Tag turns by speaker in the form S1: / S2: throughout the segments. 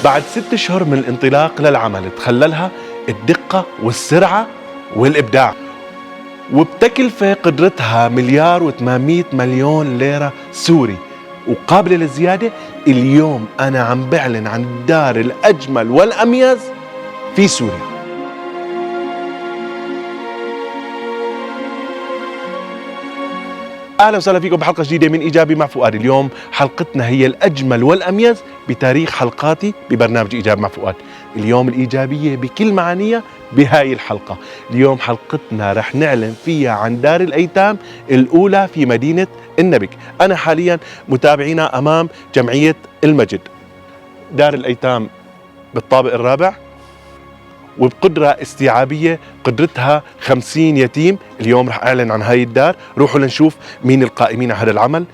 S1: بعد 6 أشهر من الانطلاق للعمل تخللها الدقة والسرعة والإبداع، وبتكلفة قدرتها 1,800,000,000 ليرة سوري وقابلة للزيادة. اليوم أنا عم بعلن عن الدار الأجمل والأميز في سوريا. اهلا وسهلا فيكم بحلقه جديده من ايجابي مع فؤاد. اليوم حلقتنا هي الاجمل والاميز بتاريخ حلقاتي ببرنامج ايجابي مع فؤاد. اليوم الايجابيه بكل معانيها بهاي الحلقه. اليوم حلقتنا رح نعلن فيها عن دار الايتام الاولى في مدينه النبك. انا حاليا متابعينا امام جمعيه المجد. دار الايتام بالطابق الرابع وبقدرة استيعابية قدرتها 50 يتيم. اليوم رح أعلن عن هاي الدار. روحوا لنشوف مين القائمين على هذا العمل،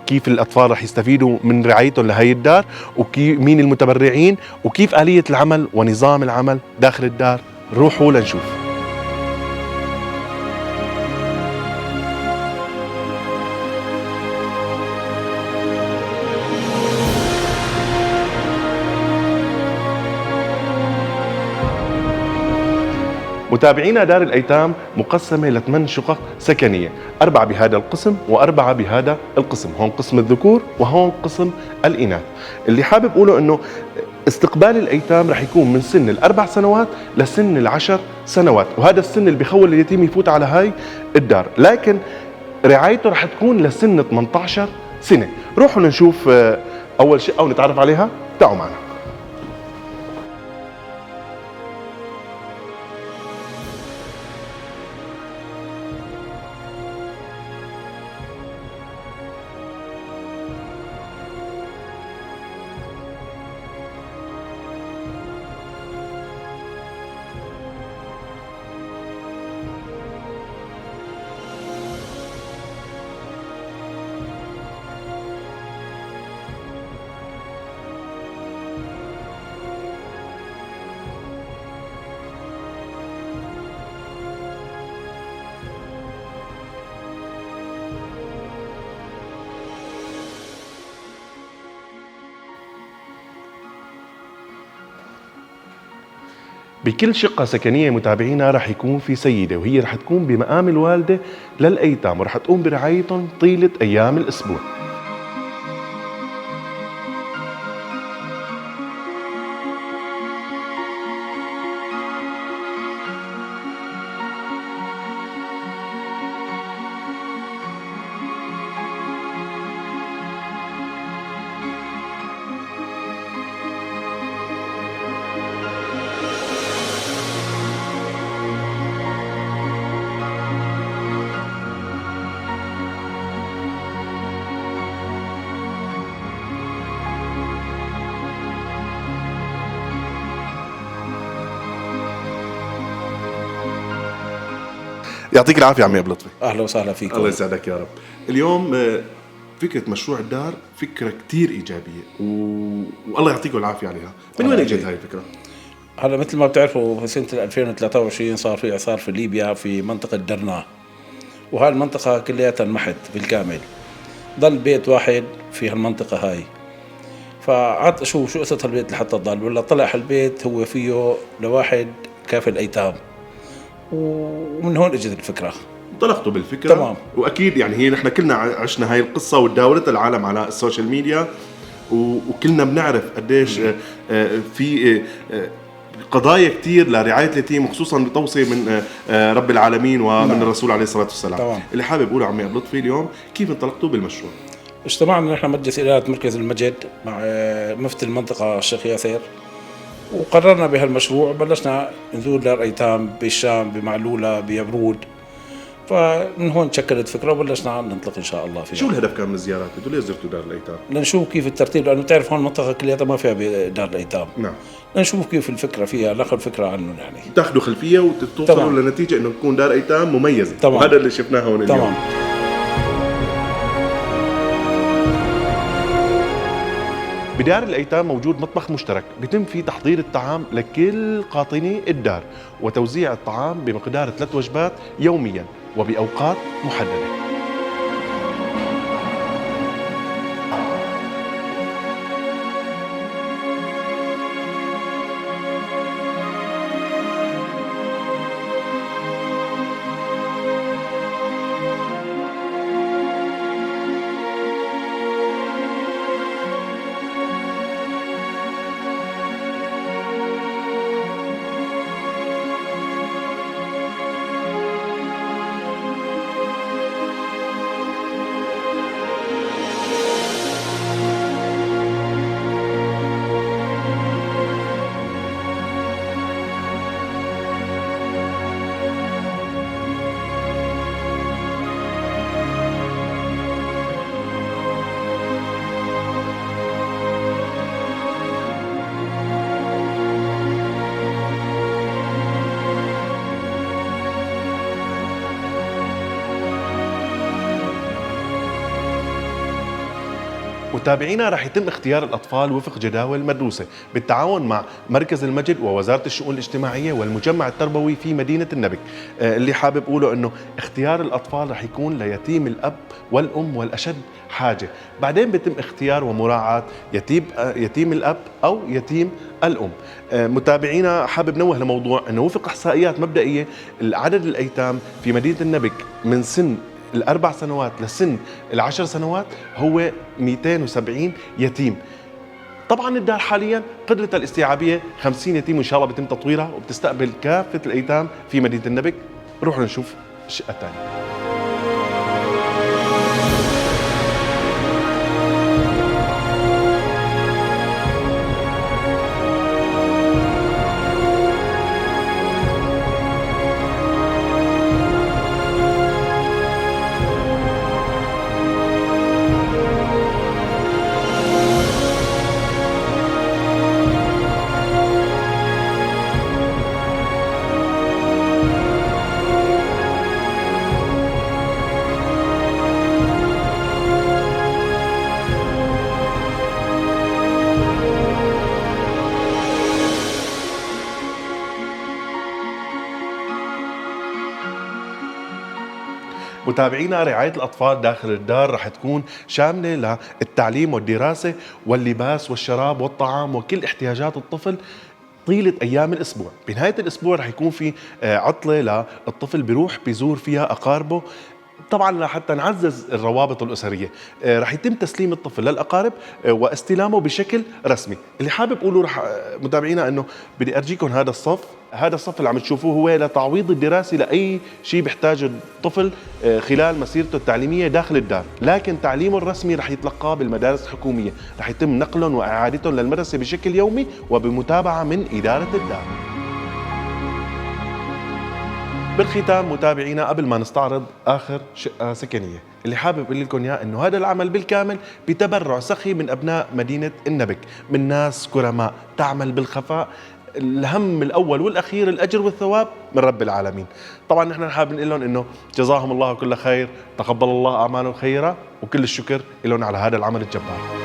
S1: كيف الأطفال رح يستفيدوا من رعايتهم لهاي الدار، ومين المتبرعين، وكيف آلية العمل ونظام العمل داخل الدار. روحوا لنشوف. متابعينا، دار الأيتام مقسمة ل8 شقق سكنية، 4 بهذا القسم و4 بهذا القسم. هون قسم الذكور وهون قسم الإناث. اللي حابب أقوله أنه استقبال الأيتام رح يكون من سن ال4 سنوات لسن ال10 سنوات، وهذا السن اللي بخول اليتيم يفوت على هاي الدار، لكن رعايته رح تكون لسن 18 سنة. روحوا نشوف أول شيء أو نتعرف عليها. تعالوا معنا. بكل شقة سكنية متابعينا رح يكون في سيدة، وهي رح تكون بمقام الوالدة للأيتام، ورح تقوم برعايتهم طيلة أيام الأسبوع. يعطيك العافية عمي أبو لطفي.
S2: أهلا وسهلا فيكم.
S1: الله يسعدك يا رب. اليوم فكرة مشروع الدار فكرة كتير إيجابية والله يعطيكم العافية عليها. من وين اجت هاي الفكرة؟
S2: هلا مثل ما بتعرفوا في سنة 2023 صار في إعصار في ليبيا في منطقة درنا، وهاي المنطقة كلها انمحت بالكامل، ضل بيت واحد في هالمنطقة هاي. فعط شو قصة هالبيت لحتى ضل، ولا طلع هالبيت هو فيه لواحد كافل أيتام، ومن هون اجت الفكرة.
S1: انطلقتوا بالفكرة.
S2: تمام.
S1: واكيد يعني هي نحن كلنا عشنا هاي القصة وتداولت العالم على السوشيال ميديا، وكلنا بنعرف قديش في قضايا كتير لرعاية اليتيم، وخصوصا بتوصية من رب العالمين ومن الرسول عليه الصلاة والسلام.
S2: تمام.
S1: اللي حابب اقوله عمي أبو لطفي اليوم كيف انطلقتوا بالمشروع؟
S2: اجتمعنا نحن مجلس إدارة مركز المجد مع مفتي المنطقة الشيخ ياسر، وقررنا بهالمشروع. بلشنا نزور دار أيتام بالشام، بمعلولة، بيبرود. فمن هون تشكلت فكرة وبلشنا ننطلق إن شاء الله فيها.
S1: شو الهدف كان من الزيارات؟ انتوا ليه زرتوا دار الأيتام؟
S2: لنشوف كيف الترتيب، لأنه تعرف هون المنطقة كلها ما فيها دار الأيتام.
S1: نعم.
S2: لنشوف كيف الفكرة فيها، ناخذ فكرة عنه يعني.
S1: تاخذوا خلفية وتوصلوا لنتيجة إنه تكون دار أيتام مميزة.
S2: تمام.
S1: وهذا اللي شفناه هون اليوم.
S2: تمام.
S1: بدار الأيتام موجود مطبخ مشترك بيتم فيه تحضير الطعام لكل قاطني الدار، وتوزيع الطعام بمقدار 3 وجبات يوميا وبأوقات محددة. متابعينا رح يتم اختيار الأطفال وفق جداول مدروسة بالتعاون مع مركز المجد ووزارة الشؤون الاجتماعية والمجمع التربوي في مدينة النبك. اللي حابب أقوله أنه اختيار الأطفال رح يكون ليتيم الأب والأم والأشد حاجة، بعدين بيتم اختيار ومراعاة يتيم الأب أو يتيم الأم. متابعينا حابب نوه لموضوع أنه وفق إحصائيات مبدئية عدد الأيتام في مدينة النبك من سن ال4 سنوات لسن ال10 سنوات هو 270 يتيم. طبعا الدار حاليا قدرتها الاستيعابية 50 يتيم، وإن شاء الله بيتم تطويرها وبتستقبل كافة الأيتام في مدينة النبك. روحوا نشوف الشقة الثانية. متابعينا رعاية الأطفال داخل الدار رح تكون شاملة للتعليم والدراسة واللباس والشراب والطعام وكل احتياجات الطفل طيلة أيام الأسبوع. بنهاية الأسبوع رح يكون في عطلة للطفل بيروح بيزور فيها أقاربه، طبعا لحتى نعزز الروابط الأسرية. رح يتم تسليم الطفل للأقارب واستلامه بشكل رسمي. اللي حابب أقوله متابعينا أنه بدي أرجيكم هذا الصف اللي عم تشوفوه هو لتعويض الدراسي لأي شيء بيحتاجه الطفل خلال مسيرته التعليمية داخل الدار، لكن تعليمه الرسمي رح يتلقاه بالمدارس الحكومية، رح يتم نقلهم وإعادتهم للمدرسة بشكل يومي وبمتابعة من إدارة الدار. بالختام متابعينا قبل ما نستعرض آخر شقة سكنية، اللي حابب أقول لكم إياه إنه هذا العمل بالكامل بتبرع سخي من أبناء مدينة النبك، من ناس كرماء تعمل بالخفاء. الهم الأول والأخير الأجر والثواب من رب العالمين. طبعا نحن حابب نقول لهم إنه جزاهم الله كل خير، تقبل الله أعمالهم خيرا، وكل الشكر لهم على هذا العمل الجبار.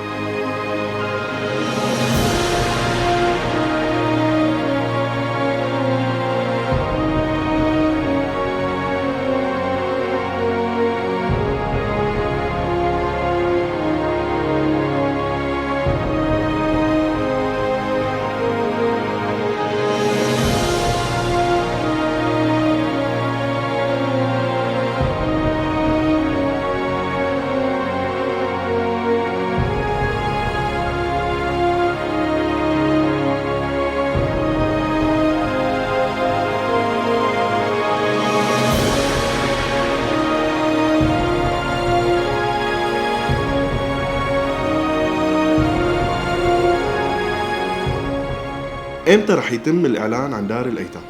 S1: امتى رح يتم الاعلان عن دار الايتام؟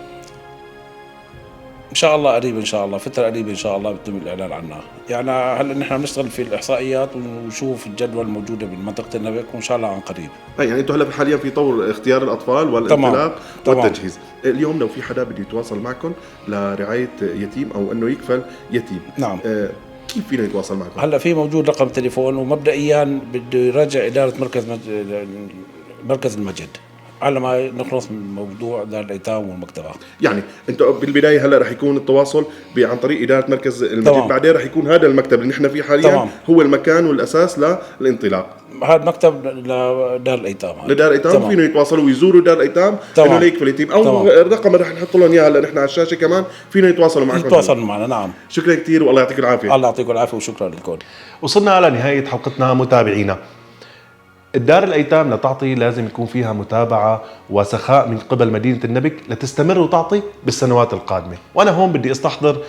S2: ان شاء الله قريب، ان شاء الله فتره قريبه ان شاء الله بيتم الاعلان عنها. يعني هلا نحن بنشتغل في الاحصائيات ونشوف الجدول الموجوده بمنطقه النبك، وان شاء الله عن قريب.
S1: يعني انتم هلا حاليا في طور اختيار الاطفال والانطلاق والتجهيز. اليوم لو في حدا بده يتواصل معكم لرعايه يتيم او انه يكفل يتيم،
S2: نعم،
S1: كيف فينا نتواصل معكم؟
S2: هلا في موجود رقم تليفون، ومبدئيا بده يراجع اداره مركز المجد على ما نخلص من موضوع دار الايتام والمكتبه.
S1: يعني انتم بالبدايه هلا رح يكون التواصل عن طريق اداره مركز المجد، بعدين رح يكون هذا المكتب اللي نحن فيه حاليا هو المكان والاساس للانطلاق.
S2: هذا مكتب لدار الايتام،
S1: لدار الايتام فينا يتواصلوا ويزوروا دار الايتام انه ليكفل يتيم، او الرقم اللي رح نحط لهم اياه هلا نحن على الشاشه كمان فينا يتواصلوا معكم.
S2: يتواصلوا معنا. نعم،
S1: شكرا كثير والله يعطيكم العافيه.
S2: الله يعطيكم العافيه وشكرا لكم.
S1: وصلنا على نهايه حلقتنا متابعينا. الدار الأيتام لتعطي لازم يكون فيها متابعة وسخاء من قبل مدينة النبك لتستمر وتعطي بالسنوات القادمة. وأنا هون بدي استحضر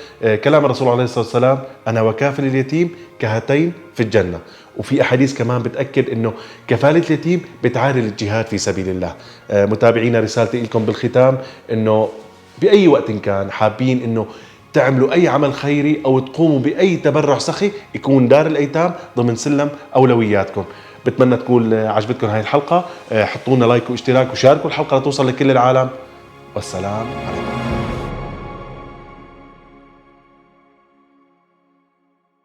S1: كلام الرسول عليه الصلاة والسلام: أنا وكافل اليتيم كهاتين في الجنة. وفي أحاديث كمان بتأكد أنه كفالة اليتيم بتعادل الجهاد في سبيل الله. متابعينا رسالتي لكم بالختام أنه بأي وقت كان حابين أنه تعملوا أي عمل خيري أو تقوموا بأي تبرع سخي، يكون دار الأيتام ضمن سلم أولوياتكم. بتمنى تكون عجبتكم هاي الحلقة. حطوا لنا لايك واشتراك وشاركوا الحلقة لتوصل لكل العالم. والسلام عليكم.